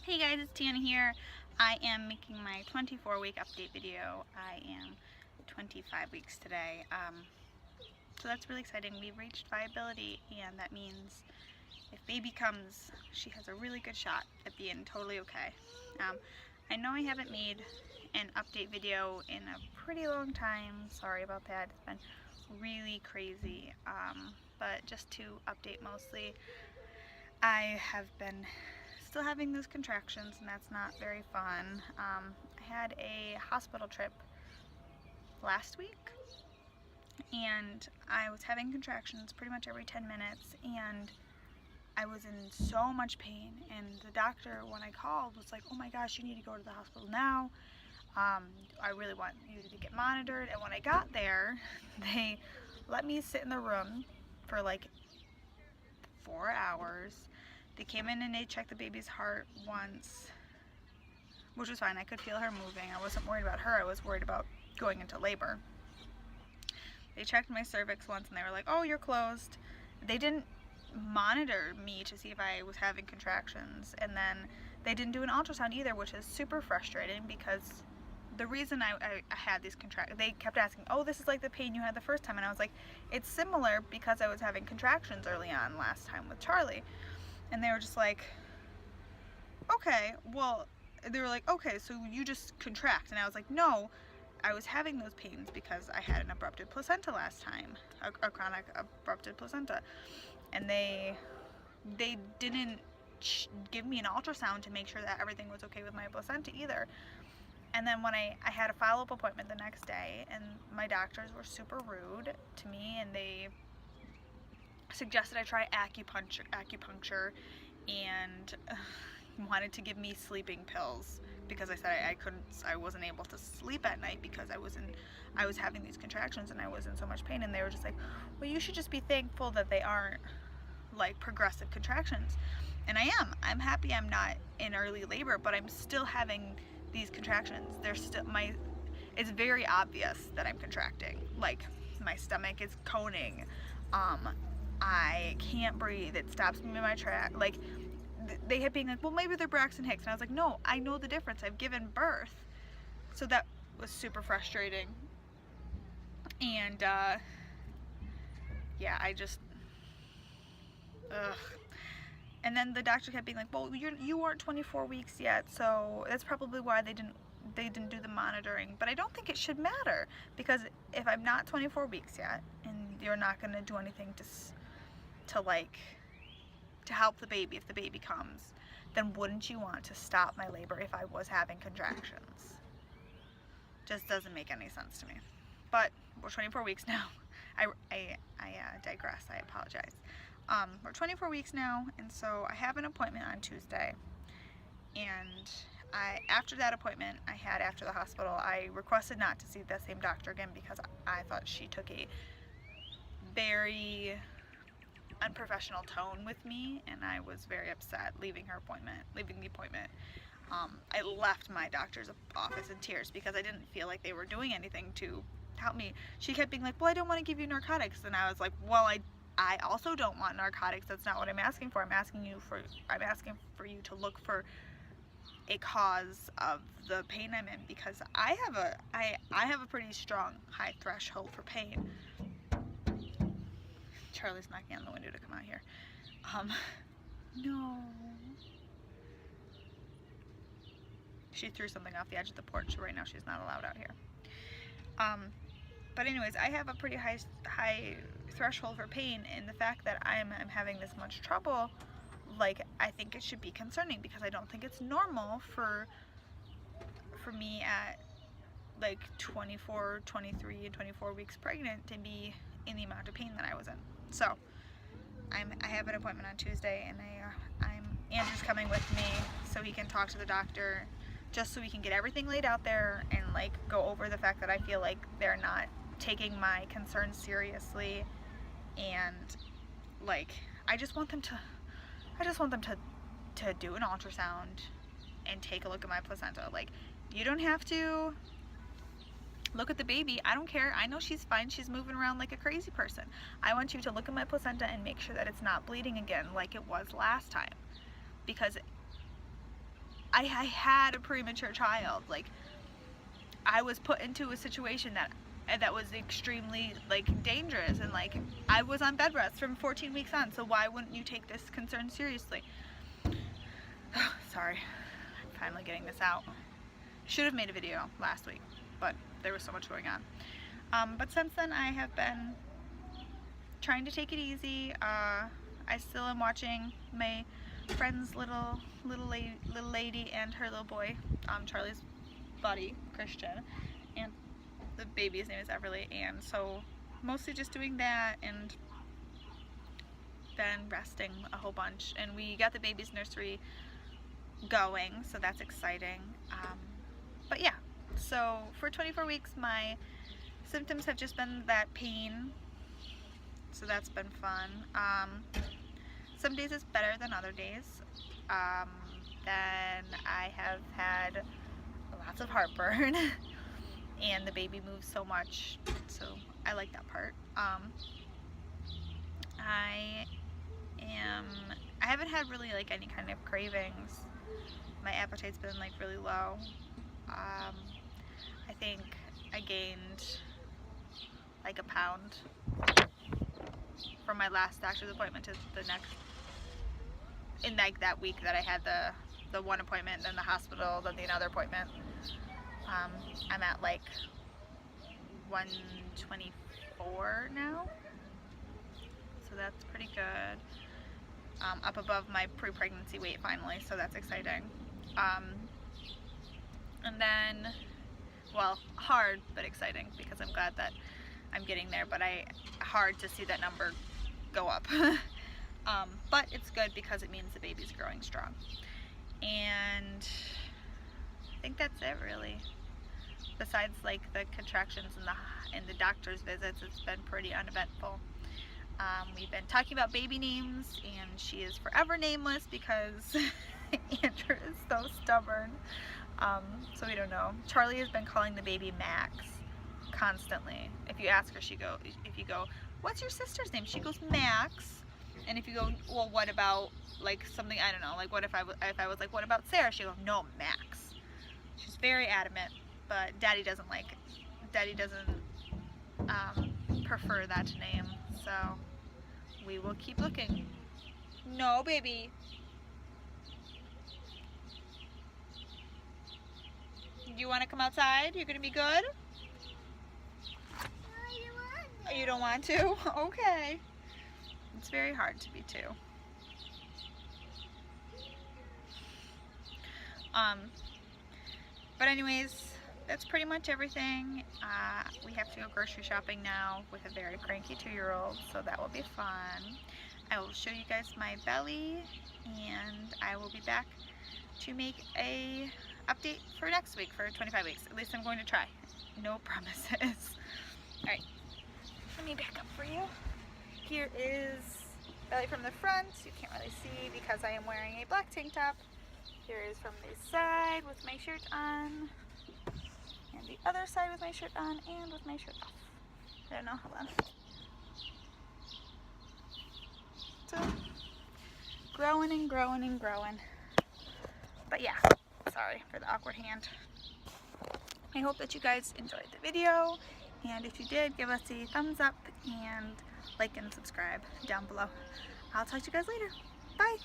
Hey guys, it's Tiana here. I am making my 24-week update video. I am 25 weeks today. So that's really exciting. We've reached viability, and that means if baby comes, she has a really good shot at being totally okay. I know I haven't made an update video in a pretty long time. Sorry about that. It's been really crazy. But just to update mostly, I have been still having those contractions, and that's not very fun. I had a hospital trip last week, and I was having contractions pretty much every 10 minutes, and I was in so much pain, and the doctor, when I called, was like, oh my gosh, you need to go to the hospital now. I really want you to get monitored. And when I got there, they let me sit in the room for like 4 hours. They came in and they checked the baby's heart once, which was fine. I could feel her moving. I wasn't worried about her. I was worried about going into labor. They checked my cervix once and they were like, oh, you're closed. They didn't monitor me to see if I was having contractions. And then they didn't do an ultrasound either, which is super frustrating because the reason I had these contractions, they kept asking, oh, this is like the pain you had the first time. And I was like, it's similar because I was having contractions early on last time with Charlie. And they were just like, okay, well, they were like, okay, so you just contract. And I was like, no, I was having those pains because I had an abrupted placenta last time, a chronic abrupted placenta. And they didn't give me an ultrasound to make sure that everything was okay with my placenta either. And then when I had a follow-up appointment the next day, and my doctors were super rude to me, and they suggested I try acupuncture and wanted to give me sleeping pills because I said I wasn't able to sleep at night because I was having these contractions and I was in so much pain. And they were just like, well, you should just be thankful that they aren't like progressive contractions. And I'm happy I'm not in early labor, but I'm still having these contractions. It's very obvious that I'm contracting. Like, my stomach is coning. I can't breathe. It stops me in my track. Like, they had been like, well, maybe they're Braxton Hicks. And I was like, no, I know the difference. I've given birth. So that was super frustrating. And, yeah, And then the doctor kept being like, well, you aren't 24 weeks yet, so that's probably why they didn't do the monitoring. But I don't think it should matter, because if I'm not 24 weeks yet and you're not going to do anything to help the baby if the baby comes, then wouldn't you want to stop my labor if I was having contractions? Just doesn't make any sense to me. But we're 24 weeks now. I digress. I apologize. We're 24 weeks now, and so I have an appointment on Tuesday. And after that appointment I had after the hospital, I requested not to see the same doctor again because I thought she took a very unprofessional tone with me, and I was very upset leaving the appointment. I left my doctor's office in tears because I didn't feel like they were doing anything to help me. She kept being like, well, I don't want to give you narcotics. And I was like, well, I also don't want narcotics. That's not what I'm asking for. I'm asking for you to look for a cause of the pain I'm in, because I have a pretty strong high threshold for pain. Charlie's knocking on the window to come out here. No. She threw something off the edge of the porch, so right now she's not allowed out here. But anyways, I have a pretty high threshold for pain, and the fact that I'm having this much trouble, like, I think it should be concerning, because I don't think it's normal for me at like 24, 23, and 24 weeks pregnant to be in the amount of pain that I was in. So I have an appointment on Tuesday, and Andrew's coming with me so he can talk to the doctor, just so we can get everything laid out there and like go over the fact that I feel like they're not taking my concerns seriously. And like, I just want them to do an ultrasound and take a look at my placenta. Like, you don't have to look at the baby. I don't care. I know she's fine. She's moving around like a crazy person. I want you to look at my placenta and make sure that it's not bleeding again like it was last time. Because I had a premature child. Like, I was put into a situation that was extremely, like, dangerous, and like, I was on bed rest from 14 weeks on, so why wouldn't you take this concern seriously? Sorry, I'm finally getting this out. Should have made a video last week, but there was so much going on. But since then, I have been trying to take it easy. I still am watching my friend's little lady and her little boy, Charlie's buddy, Christian, and the baby's name is Everly, and so mostly just doing that and then resting a whole bunch. And we got the baby's nursery going, so that's exciting. But yeah, so for 24 weeks my symptoms have just been that pain, so that's been fun. Some days it's better than other days. Then I have had lots of heartburn and the baby moves so much, so I like that part. I haven't had really like any kind of cravings. My appetite's been like really low. I think I gained like a pound from my last doctor's appointment to the next, in like that week that I had the one appointment, then the hospital, then the another appointment. I'm at like 124 now, so that's pretty good. Up above my pre-pregnancy weight finally, so that's exciting. And then, well, hard but exciting, because I'm glad that I'm getting there, but hard to see that number go up. But it's good because it means the baby's growing strong. And I think that's it really. Besides like the contractions and the doctor's visits, it's been pretty uneventful. We've been talking about baby names, and she is forever nameless because Andrew is so stubborn. So we don't know. Charlie has been calling the baby Max constantly. If you ask her, if you go, what's your sister's name? She goes, Max. And if you go, well, what about like something, I don't know, like what if I was like, what about Sarah? She goes, no, Max. She's very adamant, but Daddy doesn't prefer that name, so we will keep looking. No, baby. Do you want to come outside? You're gonna be good? No, you don't want to? Okay. It's very hard to be two. But anyways, that's pretty much everything. We have to go grocery shopping now with a very cranky 2-year-old, so that will be fun. I will show you guys my belly, and I will be back to make a update for next week for 25 weeks. At least I'm going to try. No promises. Alright, let me back up for you. Here is belly from the front. You can't really see because I am wearing a black tank top. Here is from the side with my shirt on, and the other side with my shirt on and with my shirt off. I don't know, hold on. So, growing and growing and growing. But yeah, sorry for the awkward hand. I hope that you guys enjoyed the video, and if you did, give us a thumbs up and like and subscribe down below. I'll talk to you guys later. Bye!